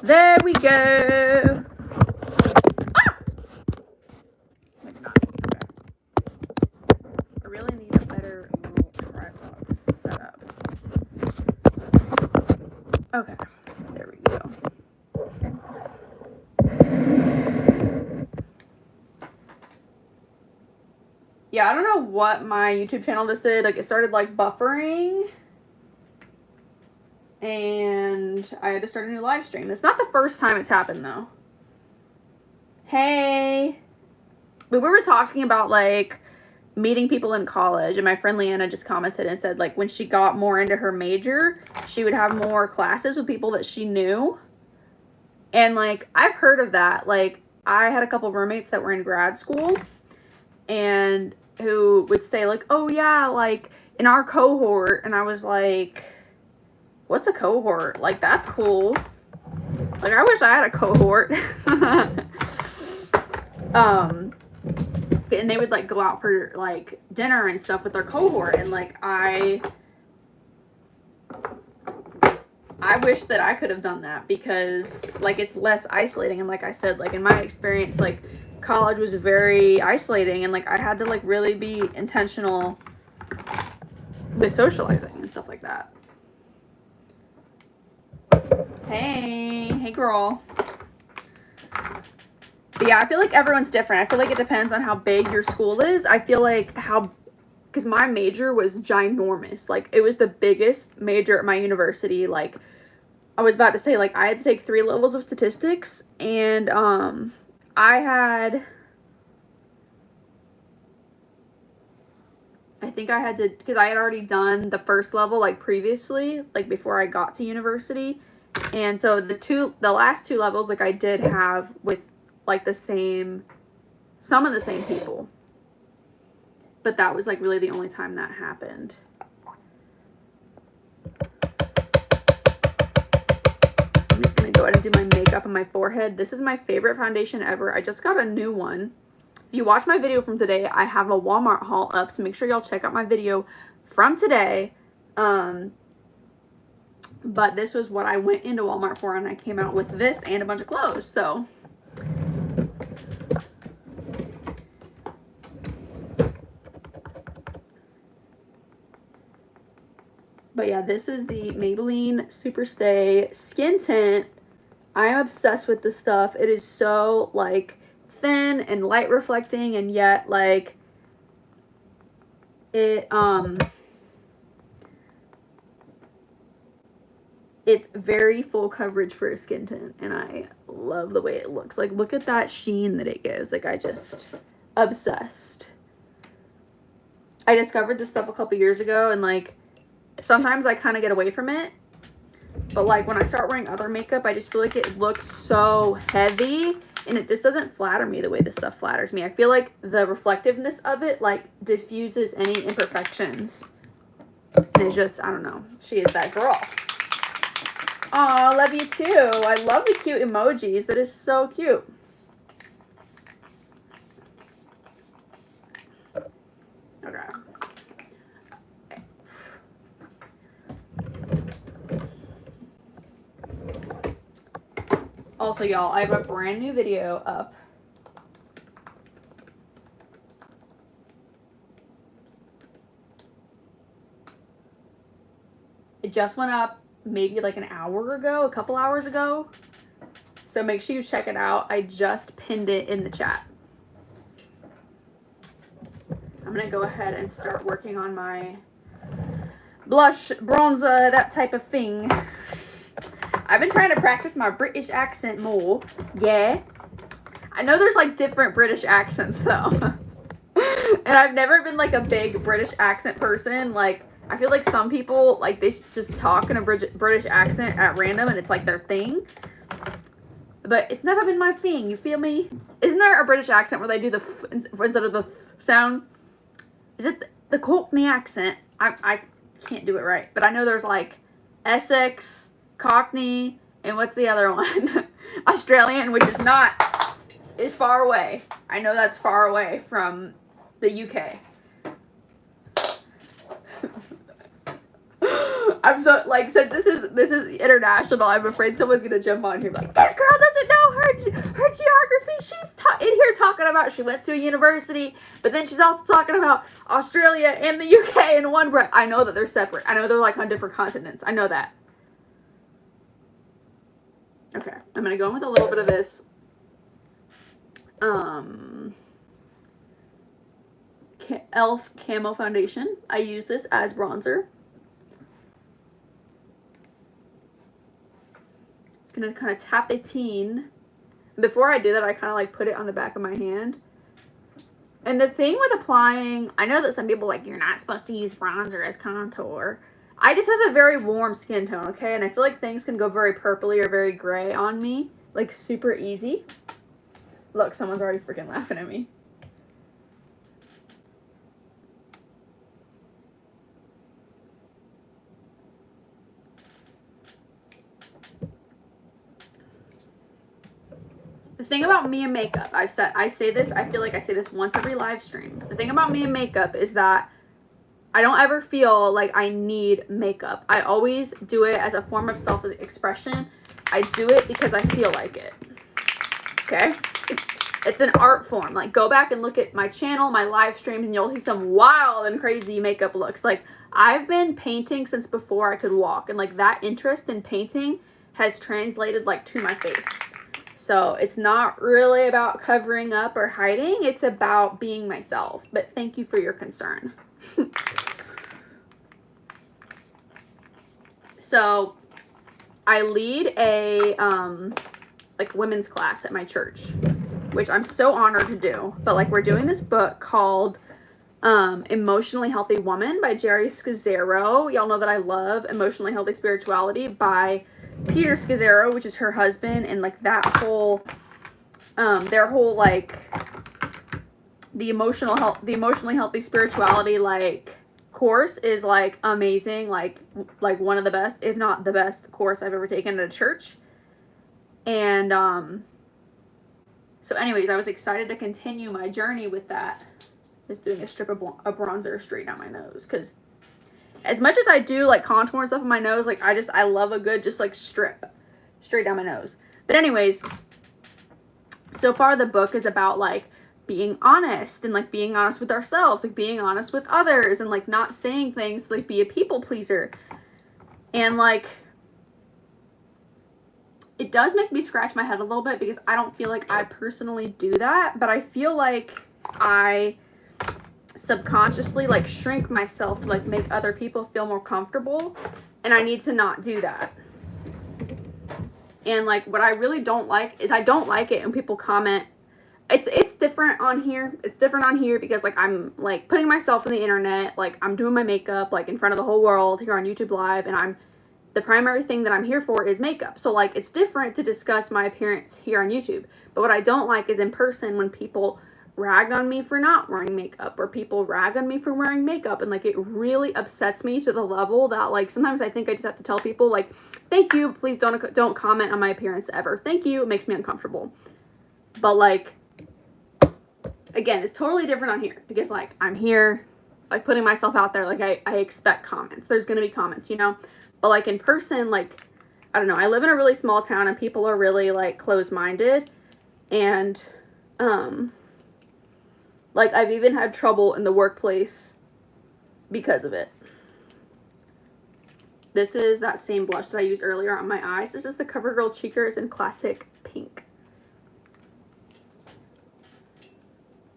There we go. Ah! Maybe not. Okay. I really need a better little tripod setup. Okay, there we go. Yeah, I don't know what my YouTube channel just did. Like, it started, like, buffering. And I had to start a new live stream. It's not the first time it's happened, though. Hey. But we were talking about, like, meeting people in college. And my friend Leanna just commented and said, like, when she got more into her major, she would have more classes with people that she knew. And, like, I've heard of that. Like, I had a couple of roommates that were in grad school. And who would say, like, oh, yeah, like, in our cohort. And I was like, what's a cohort? Like, that's cool. Like, I wish I had a cohort. And they would, like, go out for, like, dinner and stuff with their cohort. And, like, I wish that I could have done that because, like, it's less isolating. And like I said, like, in my experience, like, college was very isolating. And, like, I had to, like, really be intentional with socializing and stuff like that. Hey girl. But yeah, I feel like everyone's different. I feel like it depends on how big your school is. I feel like because my major was ginormous. Like, it was the biggest major at my university. Like, I was about to say, like, I had to take 3 levels of statistics. And, I think I had to, because I had already done the first level, like, previously, like, before I got to university. And so the last 2 levels, like, I did have with, like, some of the same people. But that was, like, really the only time that happened. I'm just going to go ahead and do my makeup on my forehead. This is my favorite foundation ever. I just got a new one. If you watch my video from today, I have a Walmart haul up. So make sure y'all check out my video from today. But this was what I went into Walmart for, and I came out with this and a bunch of clothes, so. But yeah, this is the Maybelline Superstay Skin Tint. I am obsessed with this stuff. It is so, like, thin and light reflecting, and yet, like, it's very full coverage for a skin tint, and I love the way it looks. Like, look at that sheen that it gives. Like, I just obsessed. I discovered this stuff a couple years ago, and, like, sometimes I kind of get away from it. But, like, when I start wearing other makeup, I just feel like it looks so heavy, and it just doesn't flatter me the way this stuff flatters me. I feel like the reflectiveness of it, like, diffuses any imperfections. And it's just, I don't know. She is that girl. Aw, love you too. I love the cute emojis. That is so cute. Okay. Also, y'all, I have a brand new video up. It just went up maybe like an hour ago, a couple hours ago. So make sure you check it out. I just pinned it in the chat. I'm going to go ahead and start working on my blush, bronzer, that type of thing. I've been trying to practice my British accent more. Yeah. I know there's like different British accents though. And I've never been like a big British accent person. Like, I feel like some people, like, they just talk in a British accent at random and it's like their thing. But it's never been my thing, you feel me? Isn't there a British accent where they do the f instead of the sound? Is it the Cockney accent? I can't do it right. But I know there's like Essex, Cockney, and what's the other one? Australian, which is far away. I know that's far away from the UK. I'm so like, since this is international, I'm afraid someone's gonna jump on here like, this girl doesn't know her geography. She's in here talking about she went to a university, but then she's also talking about Australia and the UK in one breath. I know that they're separate. I know they're like on different continents. I know that. Okay, I'm gonna go in with a little bit of this. Elf Camo Foundation. I use this as bronzer. Just gonna kind of tap it in. Before I do that, I kind of like put it on the back of my hand. And the thing with applying, I know that some people like, you're not supposed to use bronzer as contour. I just have a very warm skin tone, okay? And I feel like things can go very purpley or very gray on me, like super easy. Look, someone's already freaking laughing at me. The thing about me and makeup, I say this, I feel like I say this once every live stream. The thing about me and makeup is that I don't ever feel like I need makeup. I always do it as a form of self-expression. I do it because I feel like it. Okay? It's an art form. Like, go back and look at my channel, my live streams, and you'll see some wild and crazy makeup looks. Like, I've been painting since before I could walk, and like that interest in painting has translated like to my face. So it's not really about covering up or hiding. It's about being myself. But thank you for your concern. So I lead a like women's class at my church, which I'm so honored to do. But like, we're doing this book called Emotionally Healthy Woman by Jerry Scazzero. Y'all know that I love Emotionally Healthy Spirituality by Peter Scazzero, which is her husband, and like that whole their whole like the emotionally healthy spirituality like course is like amazing, like one of the best, if not the best course I've ever taken at a church. And so anyways, I was excited to continue my journey with that. Just doing a strip of bronzer straight down my nose, because as much as I do like contour and stuff on my nose, like I love a good just like strip straight down my nose. But anyways, so far the book is about like being honest, and like being honest with ourselves, like being honest with others, and like not saying things to, like, be a people pleaser. And like, it does make me scratch my head a little bit, because I don't feel like I personally do that, but I feel like I subconsciously like shrink myself to like make other people feel more comfortable, and I need to not do that. And like, what I really don't like is I don't like it when people comment. It's different on here. It's different on here because like I'm like putting myself on the internet, like I'm doing my makeup like in front of the whole world here on YouTube Live, and the primary thing that I'm here for is makeup. So like, it's different to discuss my appearance here on YouTube. But what I don't like is in person when people rag on me for not wearing makeup, or people rag on me for wearing makeup, and like it really upsets me to the level that like sometimes I think I just have to tell people like, thank you, please don't comment on my appearance ever. Thank you, it makes me uncomfortable. But like, again, it's totally different on here because like I'm here like putting myself out there, like I expect comments. There's gonna be comments, you know. But like in person, like I don't know, I live in a really small town and people are really like closed-minded, and like I've even had trouble in the workplace because of it. This is that same blush that I used earlier on my eyes. This is the CoverGirl Cheekers in Classic Pink.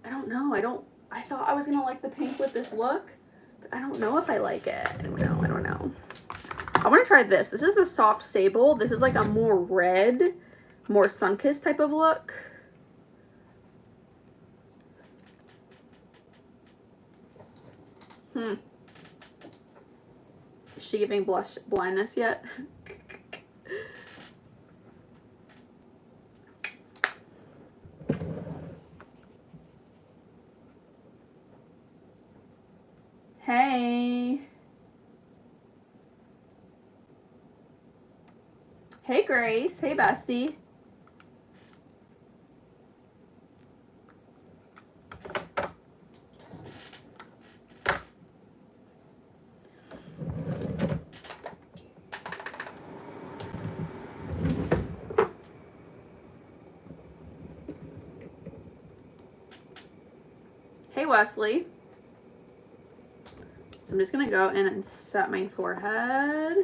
I don't know. I thought I was going to like the pink with this look, but I don't know if I like it. I don't know. I want to try this. This is the Soft Sable. This is like a more red, more sun-kissed type of look. Is she giving blush blindness yet? Hey. Hey, Grace. Hey, bestie. Hey, Wesley. So I'm just going to go in and set my forehead.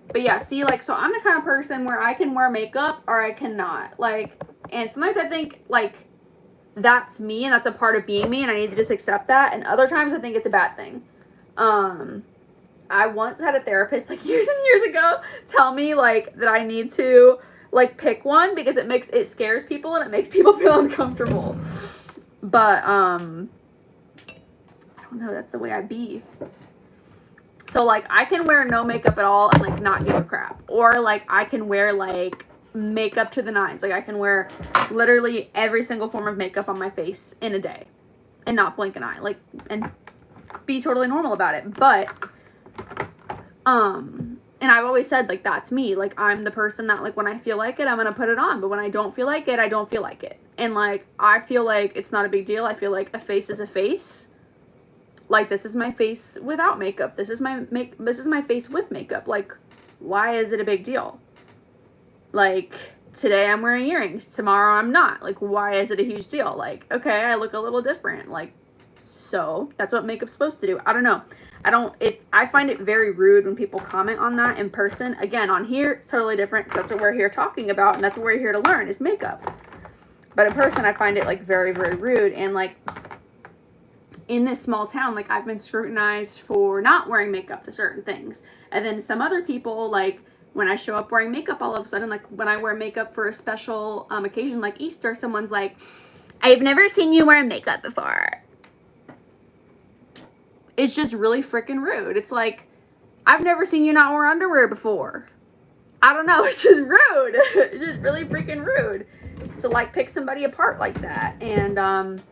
But yeah, see, like, so I'm the kind of person where I can wear makeup or I cannot. Like, and sometimes I think, like, that's me and that's a part of being me and I need to just accept that. And other times I think it's a bad thing. I once had a therapist, like, years and years ago tell me, like, that I need to, like, pick one because it scares people and it makes people feel uncomfortable. But, I don't know, that's the way I be. So, like, I can wear no makeup at all and, like, not give a crap. Or, like, I can wear, like, makeup to the nines. Like, I can wear literally every single form of makeup on my face in a day and not blink an eye. Like, and be totally normal about it. But, and I've always said, like, that's me. Like, I'm the person that, like, when I feel like it, I'm gonna put it on. But when I don't feel like it, I don't feel like it. And, like, I feel like it's not a big deal. I feel like a face is a face. Like, this is my face without makeup. This is my face with makeup. Like, why is it a big deal? Like, today I'm wearing earrings. Tomorrow I'm not. Like, why is it a huge deal? Like, okay, I look a little different. Like, so that's what makeup's supposed to do. I don't know. I find it very rude when people comment on that in person. Again, on here, it's totally different. That's what we're here talking about, and that's what we're here to learn is makeup. But in person, I find it, like, very, very rude. And, like, in this small town, like, I've been scrutinized for not wearing makeup to certain things. And then some other people, like, when I show up wearing makeup, all of a sudden, like, when I wear makeup for a special occasion like Easter, someone's like, I've never seen you wear makeup before. It's just really freaking rude. It's like, I've never seen you not wear underwear before. I don't know. It's just rude. It's just really freaking rude to, like, pick somebody apart like that. And,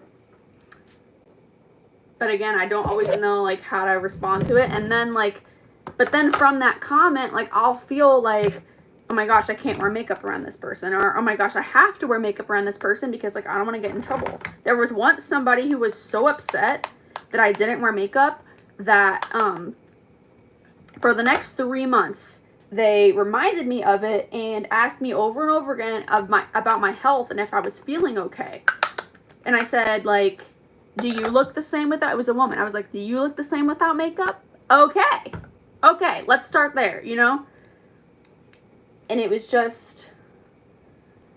but again, I don't always know, like, how to respond to it. And then, like, but then from that comment, like, I'll feel like, oh my gosh, I can't wear makeup around this person. Or, oh my gosh, I have to wear makeup around this person because, like, I don't want to get in trouble. There was once somebody who was so upset that I didn't wear makeup that, for the next 3 months, they reminded me of it and asked me over and over again about my health and if I was feeling okay. And I said, like, do you look the same without, it was a woman. I was like, do you look the same without makeup? Okay. Okay, let's start there, you know? And it was just,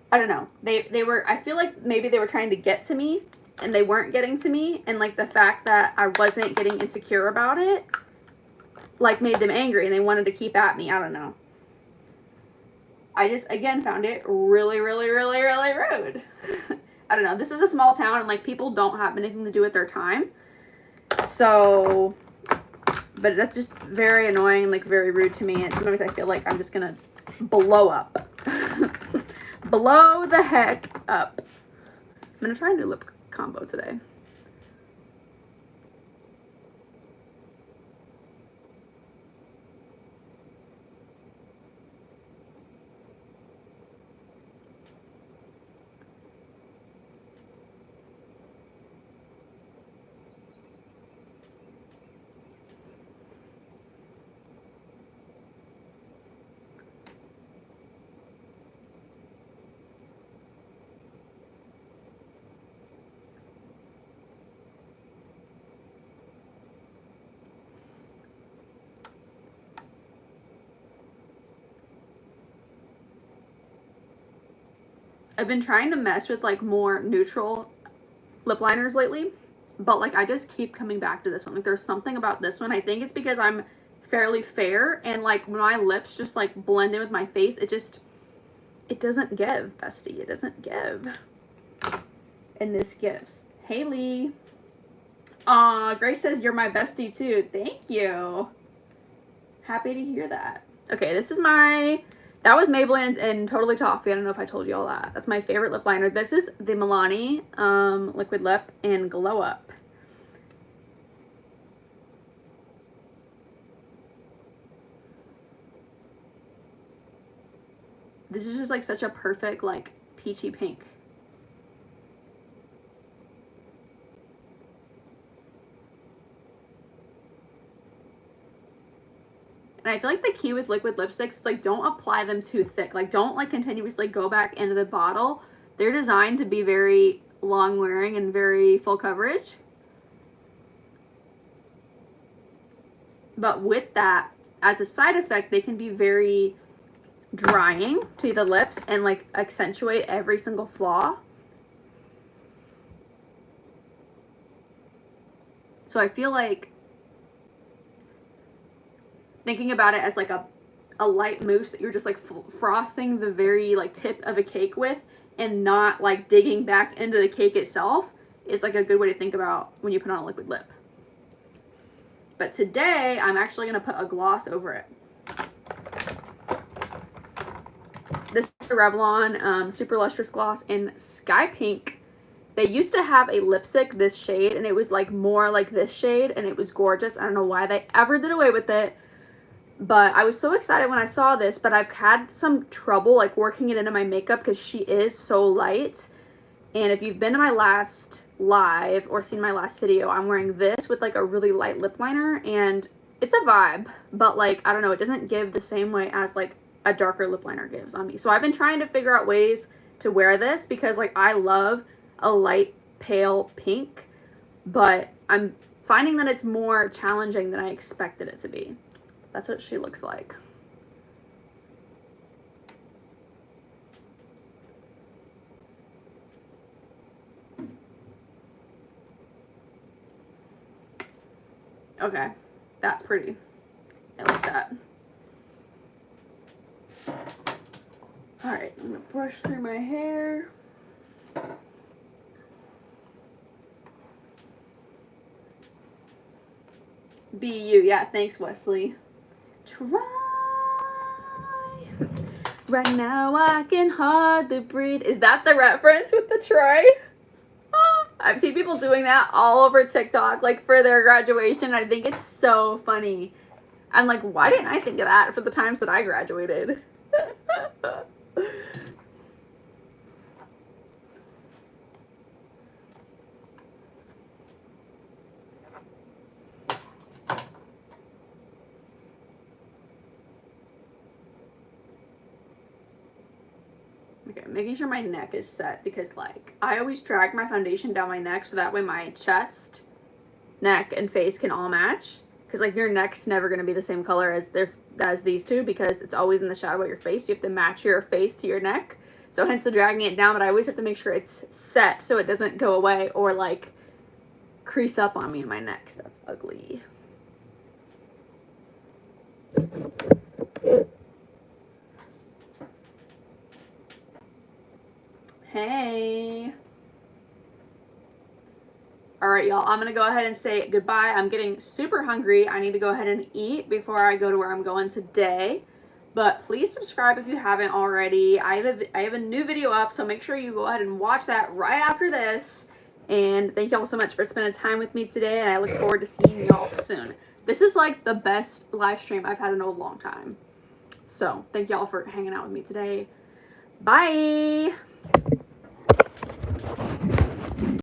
I don't know. They were, I feel like maybe they were trying to get to me and they weren't getting to me. And, like, the fact that I wasn't getting insecure about it, like, made them angry and they wanted to keep at me. I don't know. I just, again, found it really, really, really, really rude. I don't know. This is a small town and, like, people don't have anything to do with their time. So, but that's just very annoying, like, very rude to me. And sometimes I feel like I'm just gonna blow up. Blow the heck up. I'm gonna try a new lip combo today. I've been trying to mess with, like, more neutral lip liners lately, but, like, I just keep coming back to this one. Like, there's something about this one. I think it's because I'm fairly fair and, like, when my lips just, like, blend in with my face, it doesn't give, bestie. It doesn't give. And this gives. Haley. Aw, Grace says you're my bestie too. Thank you. Happy to hear that. Okay, this is that was Maybelline and Totally Toffee. I don't know if I told you all that. That's my favorite lip liner. This is the Milani Liquid Lip in Glow Up. This is just, like, such a perfect, like, peachy pink. And I feel like the key with liquid lipsticks is like don't apply them too thick. Like don't like continuously go back into the bottle. They're designed to be very long wearing and very full coverage. But with that, as a side effect, they can be very drying to the lips and like accentuate every single flaw. So I feel like thinking about it as like a light mousse that you're just like frosting the very like tip of a cake with and not like digging back into the cake itself is like a good way to think about when you put on a liquid lip. But today I'm actually going to put a gloss over it. This is the Revlon Super Lustrous Gloss in Sky Pink. They used to have a lipstick this shade and it was like more like this shade and it was gorgeous. I don't know why they ever did away with it. But I was so excited when I saw this, but I've had some trouble like working it into my makeup because she is so light. And if you've been to my last live or seen my last video, I'm wearing this with like a really light lip liner and it's a vibe, but like, I don't know, it doesn't give the same way as like a darker lip liner gives on me. So I've been trying to figure out ways to wear this because like I love a light pale pink, but I'm finding that it's more challenging than I expected it to be. That's what she looks like. Okay, that's pretty. I like that. All right, I'm gonna brush through my hair. BU, yeah, thanks Wesley. Try. Right now I can hardly breathe. Is that the reference with the try? I've seen people doing that all over TikTok, like for their graduation. I think it's so funny. I'm like, why didn't I think of that for the times that I graduated? Okay, making sure my neck is set because like I always drag my foundation down my neck so that way my chest, neck, and face can all match. Because like your neck's never going to be the same color as these two because it's always in the shadow of your face. You have to match your face to your neck. So hence the dragging it down, but I always have to make sure it's set so it doesn't go away or like crease up on me in my neck. So that's ugly. Hey. All right, y'all, I'm gonna go ahead and say goodbye. I'm getting super hungry. I need to go ahead and eat before I go to where I'm going today. But please subscribe if you haven't already. I have a new video up, so make sure you go ahead and watch that right after this. And thank y'all so much for spending time with me today, and I look forward to seeing y'all soon. This is like the best live stream I've had in a long time. So thank y'all for hanging out with me today. Bye.